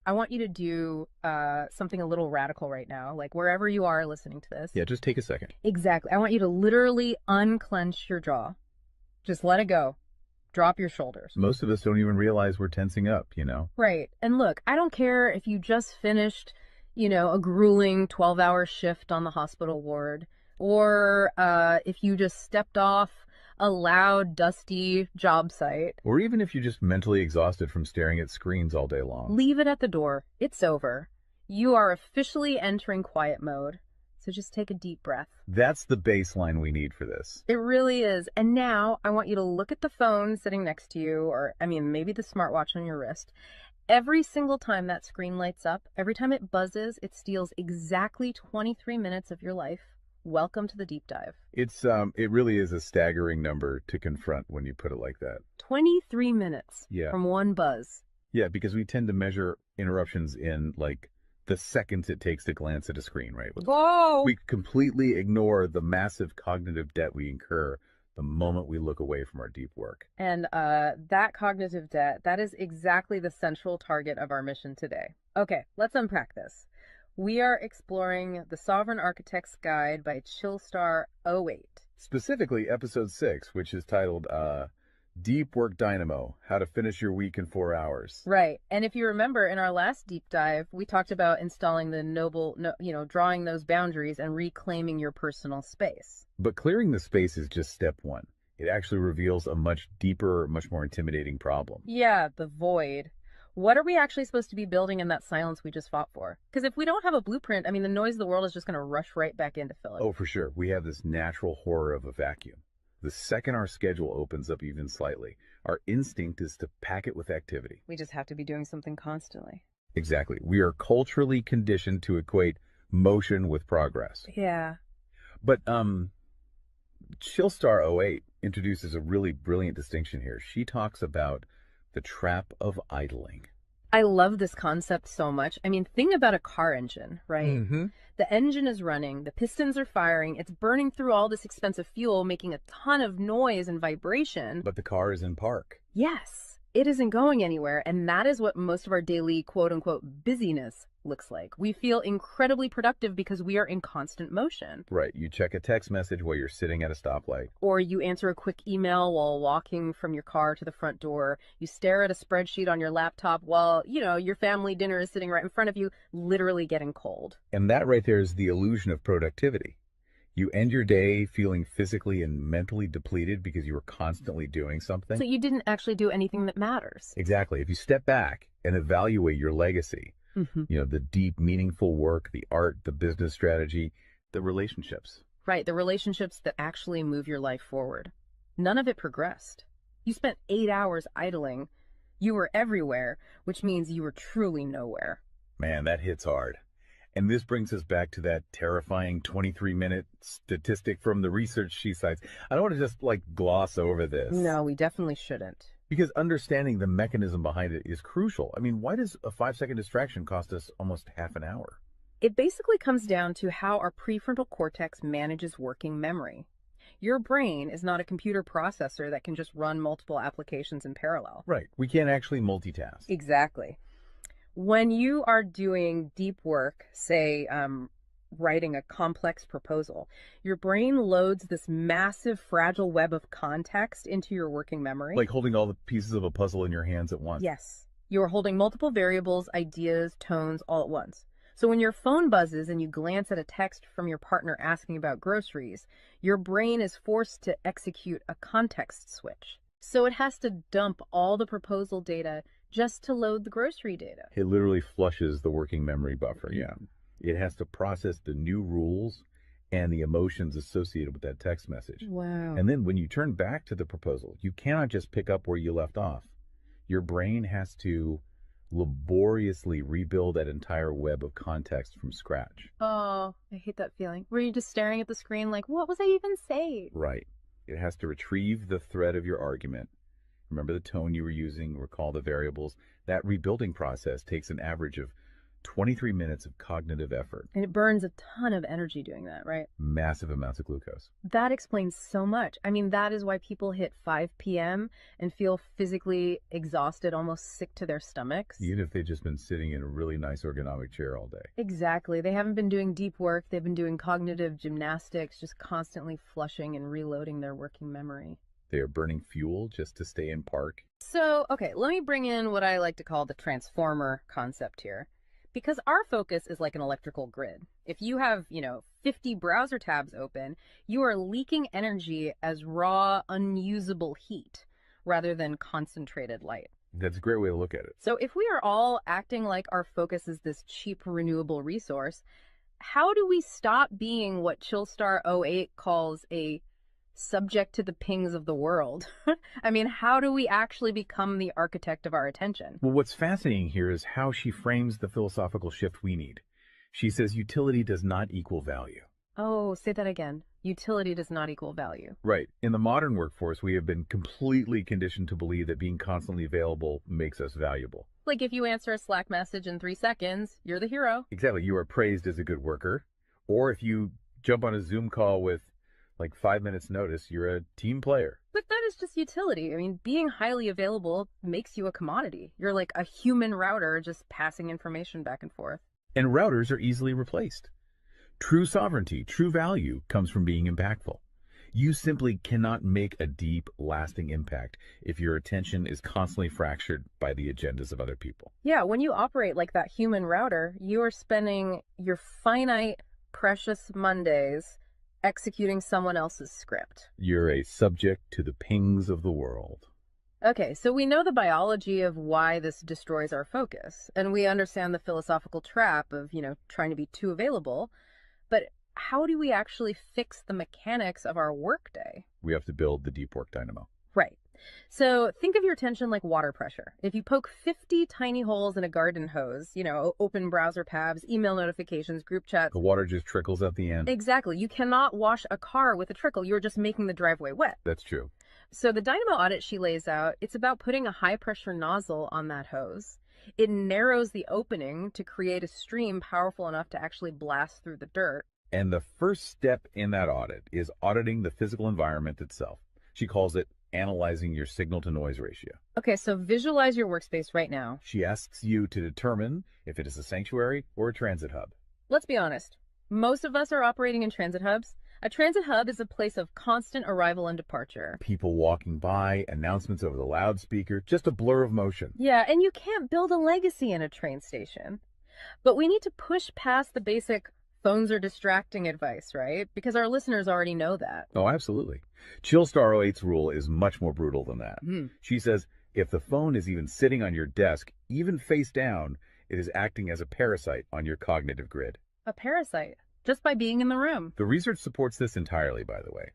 I want you to do something a little radical right now, like wherever you are listening to this. Yeah, just take a second. Exactly. I want you to literally unclench your jaw. Just let it go. Drop your shoulders. Most of us don't even realize we're tensing up, you know? Right. And look, I don't care if you just finished, a grueling 12-hour shift on the hospital ward, or if you just stepped off a loud, dusty job site. Or even if you're just mentally exhausted from staring at screens all day long. Leave it at the door. It's over. You are officially entering quiet mode. So just take a deep breath. That's the baseline we need for this. It really is. And now I want you to look at the phone sitting next to you, or maybe the smartwatch on your wrist. Every single time that screen lights up, every time it buzzes, it steals exactly 23 minutes of your life. Welcome to the deep dive. It really is a staggering number to confront when you put it like that. 23 minutes Yeah. from one buzz. Yeah, because we tend to measure interruptions in like the seconds it takes to glance at a screen, right? Whoa! We completely ignore the massive cognitive debt we incur the moment we look away from our deep work. And that cognitive debt, that is exactly the central target of our mission today. Okay, let's unpack this. We are exploring The Sovereign Architect's Guide by Chillstar 08. Specifically, episode 6, which is titled Deep Work Dynamo, How to Finish Your Week in 4 Hours. Right. And if you remember in our last deep dive, we talked about installing the drawing those boundaries and reclaiming your personal space. But clearing the space is just step one. It actually reveals a much deeper, much more intimidating problem. Yeah, the void. What are we actually supposed to be building in that silence we just fought for? Because if we don't have a blueprint, the noise of the world is just going to rush right back in to fill it. Oh, for sure. We have this natural horror of a vacuum. The second our schedule opens up even slightly, our instinct is to pack it with activity. We just have to be doing something constantly. Exactly. We are culturally conditioned to equate motion with progress. Yeah. But Chillstar 08 introduces a really brilliant distinction here. She talks about the trap of idling. I love this concept so much. Think about a car engine, right? Mm-hmm. The engine is running, the pistons are firing, it's burning through all this expensive fuel, making a ton of noise and vibration. But the car is in park. Yes, it isn't going anywhere, and that is what most of our daily quote-unquote busyness looks like. We feel incredibly productive because we are in constant motion. Right. You check a text message while you're sitting at a stoplight. Or you answer a quick email while walking from your car to the front door. You stare at a spreadsheet on your laptop while, your family dinner is sitting right in front of you, literally getting cold. And that right there is the illusion of productivity. You end your day feeling physically and mentally depleted because you were constantly doing something. So you didn't actually do anything that matters. Exactly. If you step back and evaluate your legacy, the deep, meaningful work, the art, the business strategy, the relationships. Right, the relationships that actually move your life forward. None of it progressed. You spent 8 hours idling. You were everywhere, which means you were truly nowhere. Man, that hits hard. And this brings us back to that terrifying 23-minute statistic from the research she cites. I don't want to just gloss over this. No, we definitely shouldn't. Because understanding the mechanism behind it is crucial. Why does a 5-second distraction cost us almost half an hour? It basically comes down to how our prefrontal cortex manages working memory. Your brain is not a computer processor that can just run multiple applications in parallel. Right. We can't actually multitask. Exactly. When you are doing deep work, say writing a complex proposal, your brain loads this massive fragile web of context into your working memory. Like holding all the pieces of a puzzle in your hands at once. Yes. You are holding multiple variables, ideas, tones all at once. So when your phone buzzes and you glance at a text from your partner asking about groceries, your brain is forced to execute a context switch. So it has to dump all the proposal data just to load the grocery data. It literally flushes the working memory buffer, yeah. It has to process the new rules and the emotions associated with that text message. Wow. And then when you turn back to the proposal, you cannot just pick up where you left off. Your brain has to laboriously rebuild that entire web of context from scratch. Oh, I hate that feeling. Were you just staring at the screen like, what was I even saying? Right. It has to retrieve the thread of your argument. Remember the tone you were using, recall the variables. That rebuilding process takes an average of 23 minutes of cognitive effort, And it burns a ton of energy doing that, right? massive amounts of glucose. That explains so much. I mean, that is why people hit 5 p.m. and feel physically exhausted, almost sick to their stomachs. Even if they've just been sitting in a really nice ergonomic chair all day. Exactly. They haven't been doing deep work. They've been doing cognitive gymnastics, just constantly flushing and reloading their working memory. They are burning fuel just to stay in park. So, okay, let me bring in what I like to call the transformer concept here. Because our focus is like an electrical grid. If you have, 50 browser tabs open, you are leaking energy as raw, unusable heat rather than concentrated light. That's a great way to look at it. So if we are all acting like our focus is this cheap renewable resource, how do we stop being what Chillstar '08 calls a subject to the pings of the world? I mean, how do we actually become the architect of our attention? Well, what's fascinating here is how she frames the philosophical shift we need. She says utility does not equal value. Oh, say that again. Utility does not equal value. Right. In the modern workforce, we have been completely conditioned to believe that being constantly available makes us valuable. Like if you answer a Slack message in 3 seconds, you're the hero. Exactly. You are praised as a good worker. Or if you jump on a Zoom call with like 5 minutes notice, you're a team player. But that is just utility. I mean, being highly available makes you a commodity. You're like a human router just passing information back and forth. And routers are easily replaced. True sovereignty, true value comes from being impactful. You simply cannot make a deep, lasting impact if your attention is constantly fractured by the agendas of other people. Yeah, when you operate like that human router, you are spending your finite, precious Mondays executing someone else's script. You're a subject to the pings of the world. Okay, so we know the biology of why this destroys our focus, and we understand the philosophical trap of, trying to be too available, but how do we actually fix the mechanics of our workday? We have to build the deep work dynamo. Right. So think of your attention like water pressure. If you poke 50 tiny holes in a garden hose, open browser tabs, email notifications, group chats. The water just trickles at the end. Exactly. You cannot wash a car with a trickle. You're just making the driveway wet. That's true. So the Dynamo Audit she lays out, it's about putting a high pressure nozzle on that hose. It narrows the opening to create a stream powerful enough to actually blast through the dirt. And the first step in that audit is auditing the physical environment itself. She calls it analyzing your signal-to-noise ratio. Okay, so visualize your workspace right now. She asks you to determine if it is a sanctuary or a transit hub. Let's be honest. Most of us are operating in transit hubs. A transit hub is a place of constant arrival and departure. People walking by, announcements over the loudspeaker, just a blur of motion. Yeah, and you can't build a legacy in a train station. But we need to push past the basic phones are distracting advice, right? Because our listeners already know that. Oh, absolutely. Chillstar '08's rule is much more brutal than that. She says if the phone is even sitting on your desk, even face down, it is acting as a parasite on your cognitive grid. A parasite, just by being in the room. The research supports this entirely, by the way.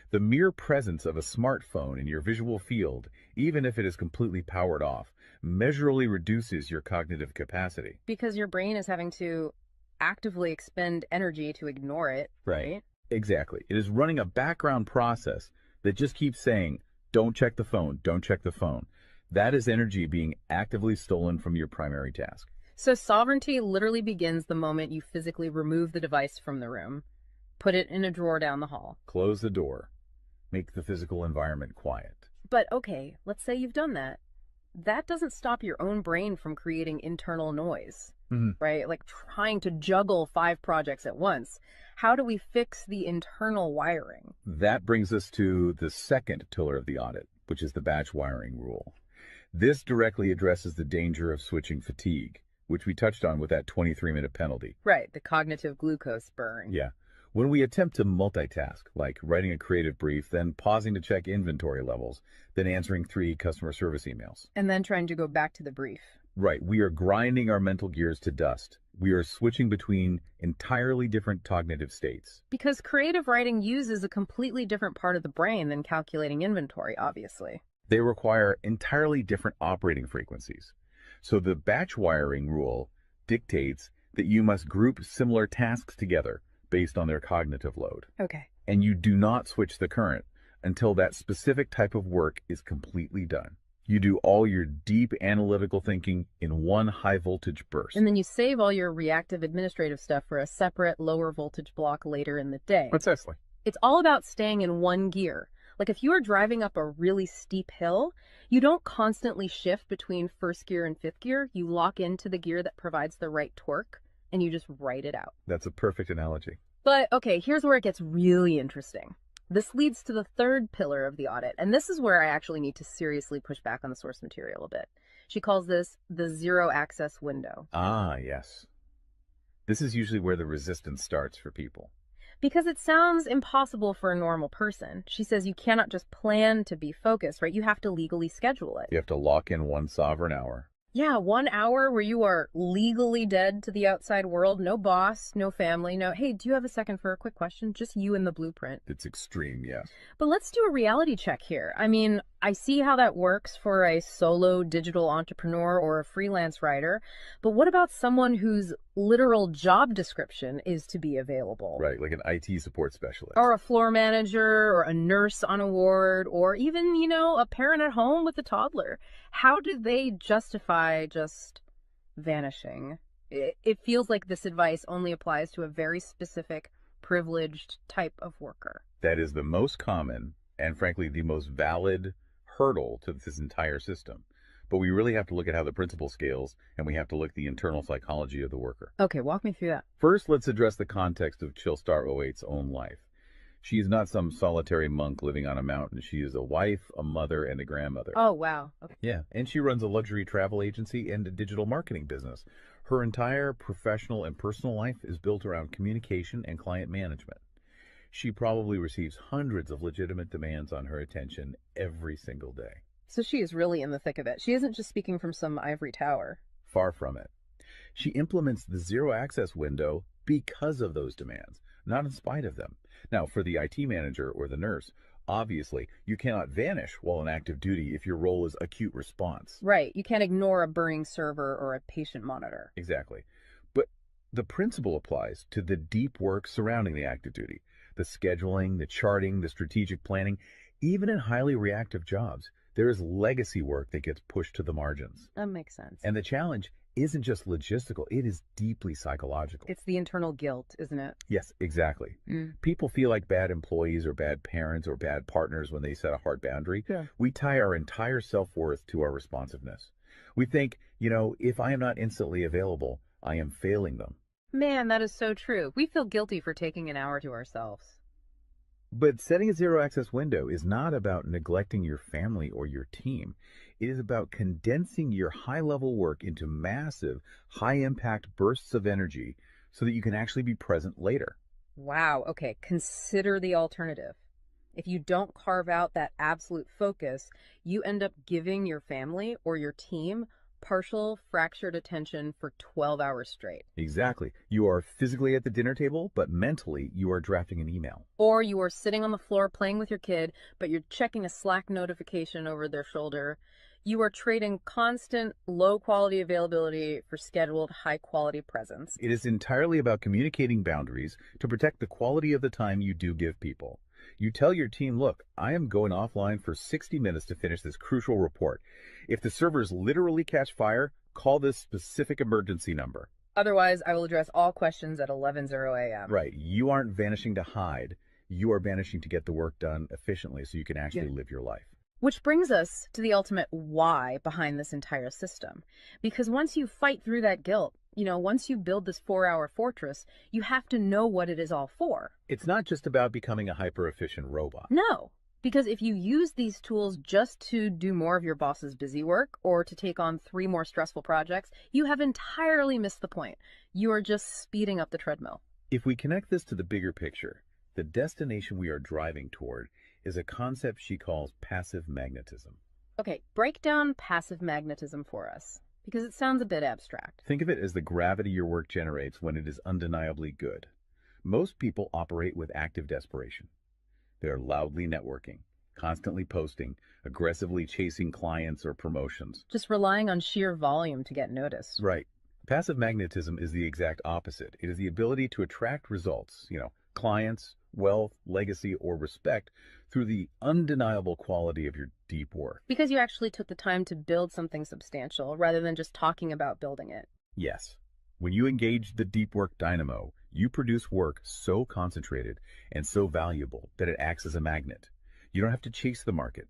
The mere presence of a smartphone in your visual field, even if it is completely powered off, measurably reduces your cognitive capacity. Because your brain is having to actively expend energy to ignore it, right? Exactly. It is running a background process that just keeps saying, don't check the phone, don't check the phone. That is energy being actively stolen from your primary task. So sovereignty literally begins the moment you physically remove the device from the room, put it in a drawer down the hall. Close the door. Make the physical environment quiet. But okay, let's say you've done that. That doesn't stop your own brain from creating internal noise, right? Like trying to juggle 5 projects at once. How do we fix the internal wiring? That brings us to the second pillar of the audit, which is the batch wiring rule. This directly addresses the danger of switching fatigue, which we touched on with that 23-minute penalty. Right, the cognitive glucose burn. Yeah. When we attempt to multitask, like writing a creative brief, then pausing to check inventory levels, then answering 3 customer service emails. And then trying to go back to the brief. Right. We are grinding our mental gears to dust. We are switching between entirely different cognitive states. Because creative writing uses a completely different part of the brain than calculating inventory, obviously. They require entirely different operating frequencies. So the batch wiring rule dictates that you must group similar tasks together based on their cognitive load. Okay. And you do not switch the current until that specific type of work is completely done. You do all your deep analytical thinking in one high voltage burst. And then you save all your reactive administrative stuff for a separate lower voltage block later in the day. Precisely. It's all about staying in one gear. Like if you are driving up a really steep hill, you don't constantly shift between first gear and fifth gear. You lock into the gear that provides the right torque and you just ride it out. That's a perfect analogy. But okay, here's where it gets really interesting. This leads to the third pillar of the audit, and this is where I actually need to seriously push back on the source material a bit. She calls this the zero access window. Ah, yes. This is usually where the resistance starts for people. Because it sounds impossible for a normal person. She says you cannot just plan to be focused, right? You have to legally schedule it. You have to lock in one sovereign hour. Yeah, 1 hour where you are legally dead to the outside world. No boss, no family, no, hey, do you have a second for a quick question? Just you and the blueprint. It's extreme, yes. But let's do a reality check here. I mean, I see how that works for a solo digital entrepreneur or a freelance writer, but what about someone whose literal job description is to be available? Right, like an IT support specialist. Or a floor manager, or a nurse on a ward, or even, a parent at home with a toddler. How do they justify just vanishing? It feels like this advice only applies to a very specific, privileged type of worker. That is the most common and, frankly, the most valid hurdle to this entire system. But we really have to look at how the principle scales, and we have to look at the internal psychology of the worker. Okay, walk me through that. First, let's address the context of Chillstar '08's own life. She is not some solitary monk living on a mountain. She is a wife, a mother, and a grandmother. Oh, wow. Okay. Yeah, and she runs a luxury travel agency and a digital marketing business. Her entire professional and personal life is built around communication and client management. She probably receives hundreds of legitimate demands on her attention every single day. So she is really in the thick of it. She isn't just speaking from some ivory tower. Far from it. She implements the zero access window because of those demands, not in spite of them. Now, for the IT manager or the nurse, obviously, you cannot vanish while on active duty if your role is acute response. Right. You can't ignore a burning server or a patient monitor. Exactly. But the principle applies to the deep work surrounding the active duty. The scheduling, the charting, the strategic planning. Even in highly reactive jobs, there is legacy work that gets pushed to the margins. That makes sense. And the challenge isn't just logistical, it is deeply psychological. It's the internal guilt, isn't it? Yes, exactly. People feel like bad employees or bad parents or bad partners when they set a hard boundary. Yeah. We tie our entire self-worth to our responsiveness. We think, if I am not instantly available, I am failing them. Man, that is so true. We feel guilty for taking an hour to ourselves. But setting a zero access window is not about neglecting your family or your team. It is about condensing your high level work into massive, high impact bursts of energy so that you can actually be present later. Wow. Okay. Consider the alternative. If you don't carve out that absolute focus, you end up giving your family or your team partial fractured attention for 12 hours straight. Exactly. You are physically at the dinner table, but mentally you are drafting an email. Or you are sitting on the floor playing with your kid, but you're checking a Slack notification over their shoulder. You are trading constant low quality availability for scheduled high quality presence. It is entirely about communicating boundaries to protect the quality of the time you do give people. You tell your team, look, I am going offline for 60 minutes to finish this crucial report. If the servers literally catch fire, call this specific emergency number. Otherwise, I will address all questions at 11:00 a.m. Right. You aren't vanishing to hide. You are vanishing to get the work done efficiently so you can actually live your life. Which brings us to the ultimate why behind this entire system. Because once you fight through that guilt, once you build this 4-hour fortress, you have to know what it is all for. It's not just about becoming a hyper-efficient robot. No, because if you use these tools just to do more of your boss's busy work or to take on 3 more stressful projects, you have entirely missed the point. You are just speeding up the treadmill. If we connect this to the bigger picture, the destination we are driving toward is a concept she calls passive magnetism. Okay, break down passive magnetism for us, because it sounds a bit abstract. Think of it as the gravity your work generates when it is undeniably good. Most people operate with active desperation. They are loudly networking, constantly posting, aggressively chasing clients or promotions. Just relying on sheer volume to get noticed. Right. Passive magnetism is the exact opposite. It is the ability to attract results, clients, wealth, legacy, or respect through the undeniable quality of your deep work. Because you actually took the time to build something substantial rather than just talking about building it. Yes, when you engage the deep work dynamo, you produce work so concentrated and so valuable that it acts as a magnet. You don't have to chase the market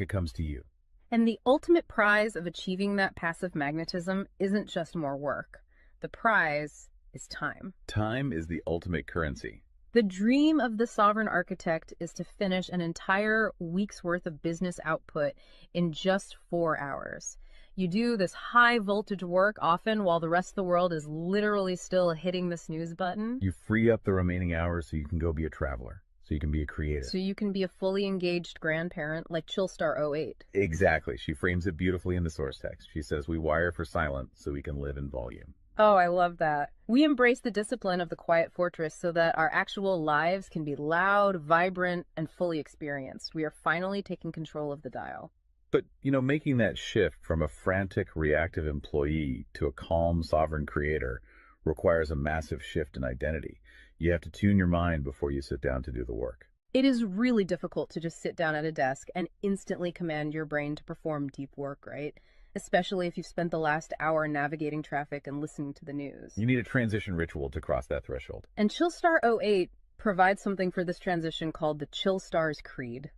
comes to you. And the ultimate prize of achieving that passive magnetism isn't just more work. The prize is time. Time is the ultimate currency. The dream of the sovereign architect is to finish an entire week's worth of business output in just 4 hours. You do this high voltage work often while the rest of the world is literally still hitting the snooze button. You free up the remaining hours so you can go be a traveler, so you can be a creative. So you can be a fully engaged grandparent like Chillstar 08. Exactly. She frames it beautifully in the source text. She says, we wire for silence so we can live in volume. Oh, I love that. We embrace the discipline of the quiet fortress so that our actual lives can be loud, vibrant, and fully experienced. We are finally taking control of the dial. But, making that shift from a frantic, reactive employee to a calm, sovereign creator requires a massive shift in identity. You have to tune your mind before you sit down to do the work. It is really difficult to just sit down at a desk and instantly command your brain to perform deep work, right? Especially if you've spent the last hour navigating traffic and listening to the news. You need a transition ritual to cross that threshold. And Chillstar 08 provides something for this transition called the Chillstar's Creed.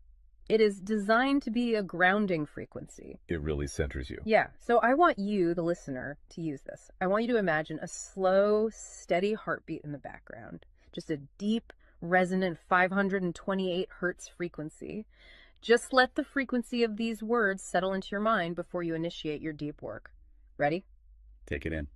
It is designed to be a grounding frequency. It really centers you. Yeah, so I want you, the listener, to use this. I want you to imagine a slow, steady heartbeat in the background. Just a deep, resonant 528 hertz frequency. Just let the frequency of these words settle into your mind before you initiate your deep work. Ready? Take it in.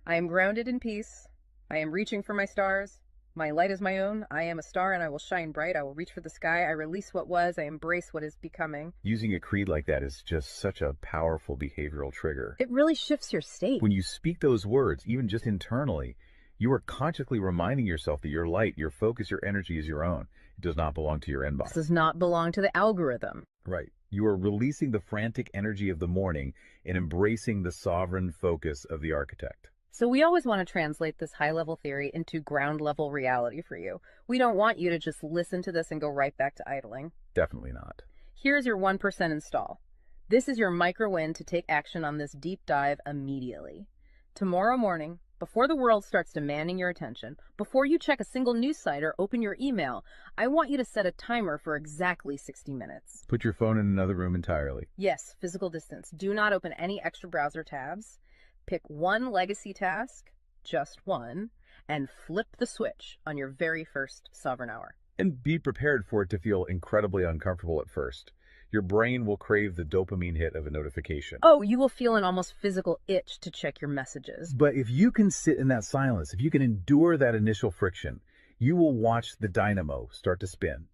I am grounded in peace. I am reaching for my stars. My light is my own. I am a star and I will shine bright. I will reach for the sky. I release what was. I embrace what is becoming. Using a creed like that is just such a powerful behavioral trigger. It really shifts your state. When you speak those words, even just internally, you are consciously reminding yourself that your light, your focus, your energy is your own. It does not belong to your inbox. This does not belong to the algorithm. Right. You are releasing the frantic energy of the morning and embracing the sovereign focus of the architect. So we always want to translate this high-level theory into ground-level reality for you. We don't want you to just listen to this and go right back to idling. Definitely not. Here's your 1% install. This is your micro-win to take action on this deep dive immediately. Tomorrow morning, before the world starts demanding your attention, before you check a single news site or open your email, I want you to set a timer for exactly 60 minutes. Put your phone in another room entirely. Yes, physical distance. Do not open any extra browser tabs. Pick one legacy task, just one, and flip the switch on your very first sovereign hour. And be prepared for it to feel incredibly uncomfortable at first. Your brain will crave the dopamine hit of a notification. Oh, you will feel an almost physical itch to check your messages. But if you can sit in that silence, if you can endure that initial friction, you will watch the dynamo start to spin.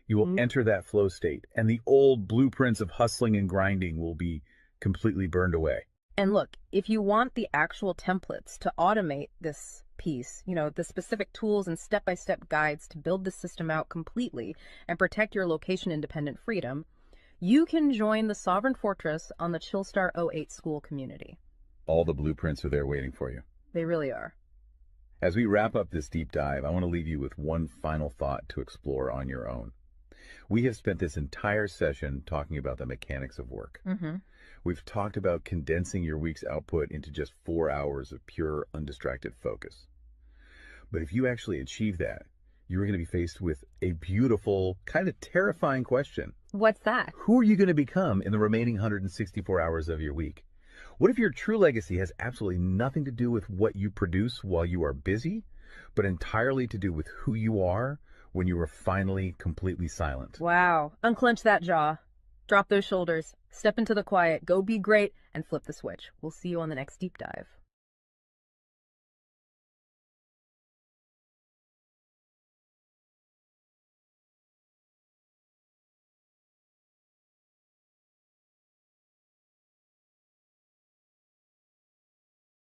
You will enter that flow state, and the old blueprints of hustling and grinding will be completely burned away. And look, if you want the actual templates to automate this piece, the specific tools and step-by-step guides to build the system out completely and protect your location-independent freedom, you can join the Sovereign Fortress on the Chillstar 08 school community. All the blueprints are there waiting for you. They really are. As we wrap up this deep dive, I want to leave you with one final thought to explore on your own. We have spent this entire session talking about the mechanics of work. We've talked about condensing your week's output into just 4 hours of pure, undistracted focus. But if you actually achieve that, you're going to be faced with a beautiful, kind of terrifying question. What's that? Who are you going to become in the remaining 164 hours of your week? What if your true legacy has absolutely nothing to do with what you produce while you are busy, but entirely to do with who you are when you are finally completely silent? Wow. Unclench that jaw. Drop those shoulders. Step into the quiet. Go be great and flip the switch. We'll see you on the next deep dive.